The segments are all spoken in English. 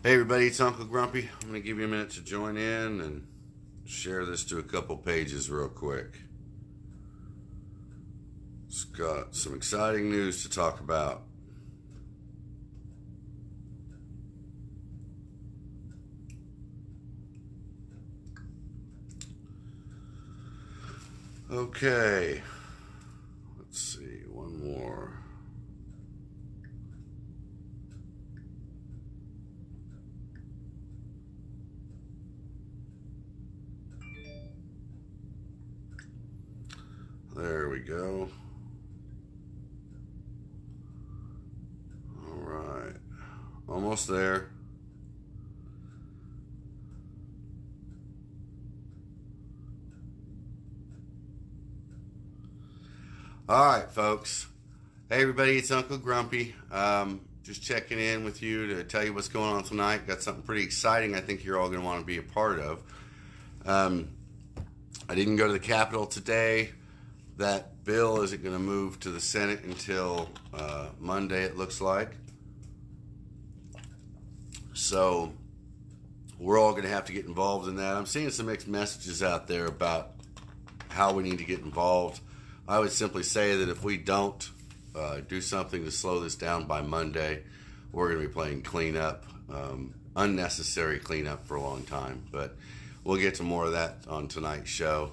Hey everybody, it's Uncle Grumpy. I'm going to give you a minute to join in and share this to a couple pages real quick. It's got some exciting news to talk about. Okay, let's see, one more. There we go. All right, almost there. All right, folks. Hey everybody, it's Uncle Grumpy. Just checking in with you to tell you what's going on tonight. Got something pretty exciting I think you're all going to want to be a part of. I didn't go to the Capitol today. That bill isn't going to move to the Senate until Monday, it looks like. So we're all going to have to get involved in that. I'm seeing some mixed messages out there about how we need to get involved. I would simply say that if we don't do something to slow this down by Monday, we're going to be playing cleanup, unnecessary cleanup for a long time. But we'll get to more of that on tonight's show.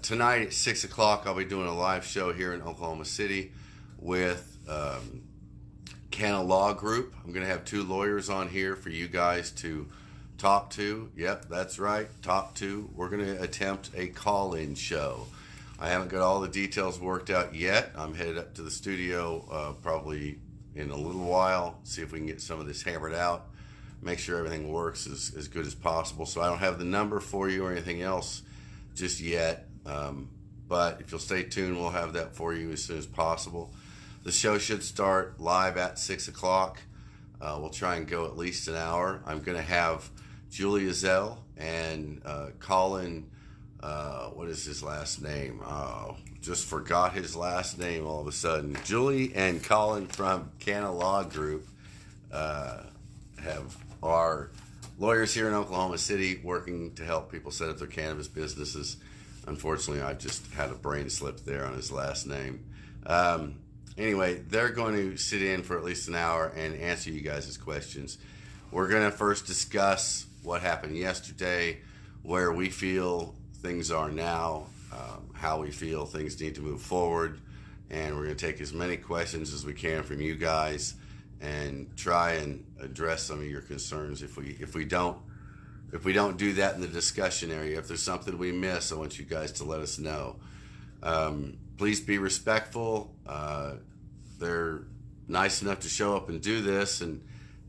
Tonight at 6 o'clock, I'll be doing a live show here in Oklahoma City with Canna Law Group. I'm going to have two lawyers on here for you guys to talk to. Yep, that's right, talk to. We're going to attempt a call-in show. I haven't got all the details worked out yet. I'm headed up to the studio probably in a little while, see if we can get some of this hammered out, make sure everything works as good as possible. So I don't have the number for you or anything else just yet, but if you'll stay tuned, we'll have that for you as soon as possible. The show should start live at 6 o'clock. We'll try and go at least an hour. I'm going to have Julia Zell and Colin, what is his last name? Oh, just forgot his last name all of a sudden. Julie and Colin from Canna Law Group have our lawyers here in Oklahoma City working to help people set up their cannabis businesses. Unfortunately, I just had a brain slip there on his last name. Anyway, they're going to sit in for at least an hour and answer you guys' questions. We're going to first discuss what happened yesterday, where we feel things are now, how we feel things need to move forward, and we're going to take as many questions as we can from you guys and try and address some of your concerns. If we don't do that in the discussion area, if there's something we miss, I want you guys to let us know. Please be respectful. They're nice enough to show up and do this and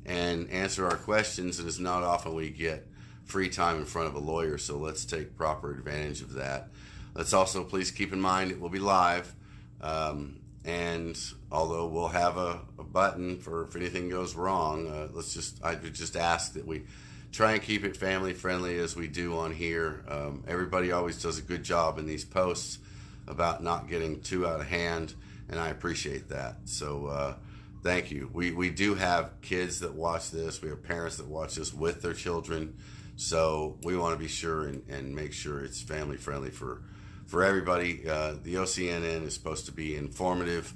answer our questions, and it's not often we get free time in front of a lawyer, so let's take proper advantage of that. Let's also please keep in mind it will be live. And although we'll have a button for if anything goes wrong, I would just ask that we try and keep it family friendly as we do on here. Everybody always does a good job in these posts about not getting too out of hand, and I appreciate that. So thank you. We do have kids that watch this. We have parents that watch this with their children. So we want to be sure and make sure it's family friendly for everybody. The OCNN is supposed to be informative.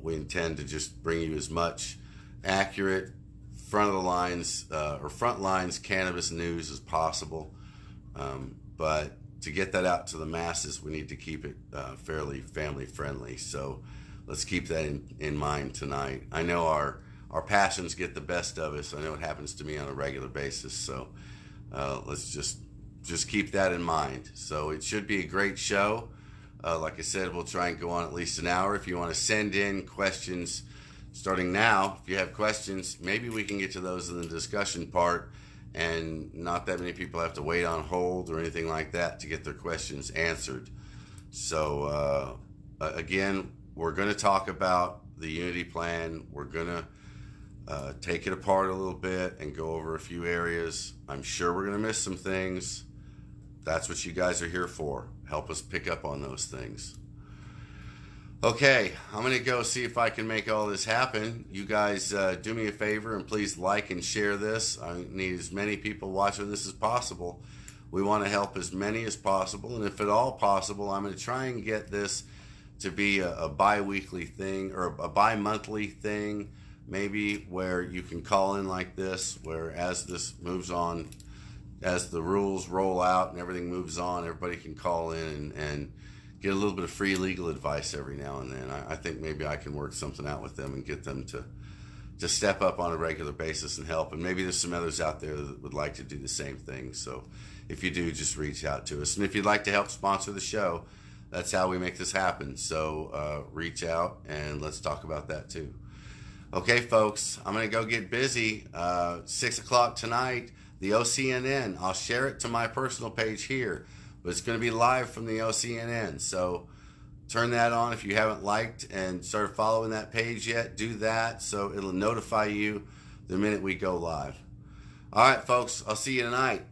We intend to just bring you as much accurate front lines cannabis news as possible. But to get that out to the masses, we need to keep it fairly family friendly. So let's keep that in mind tonight. I know our passions get the best of us. I know it happens to me on a regular basis. So let's just keep that in mind. So it should be a great show. Like I said, we'll try and go on at least an hour. If you want to send in questions starting now, if you have questions, maybe we can get to those in the discussion part, and not that many people have to wait on hold or anything like that to get their questions answered. So again, we're going to talk about the Unity Plan. We're going to take it apart a little bit and go over a few areas. I'm sure we're going to miss some things. That's what you guys are here for. Help us pick up on those things. Okay, I'm going to go see if I can make all this happen. You guys do me a favor and please like and share this. I need as many people watching this as possible. We want to help as many as possible, and if at all possible, I'm going to try and get this to be a bi-weekly thing or a bi-monthly thing, maybe, where you can call in like this, where as this moves on, as the rules roll out and everything moves on, everybody can call in and get a little bit of free legal advice every now and then. I think maybe I can work something out with them and get them to step up on a regular basis and help. And maybe there's some others out there that would like to do the same thing. So if you do, just reach out to us. And if you'd like to help sponsor the show, that's how we make this happen. So reach out and let's talk about that too. Okay, folks, I'm going to go get busy. 6 o'clock tonight, the OCNN. I'll share it to my personal page here, but it's going to be live from the OCNN. So turn that on if you haven't liked and started following that page yet. Do that so it'll notify you the minute we go live. All right, folks, I'll see you tonight.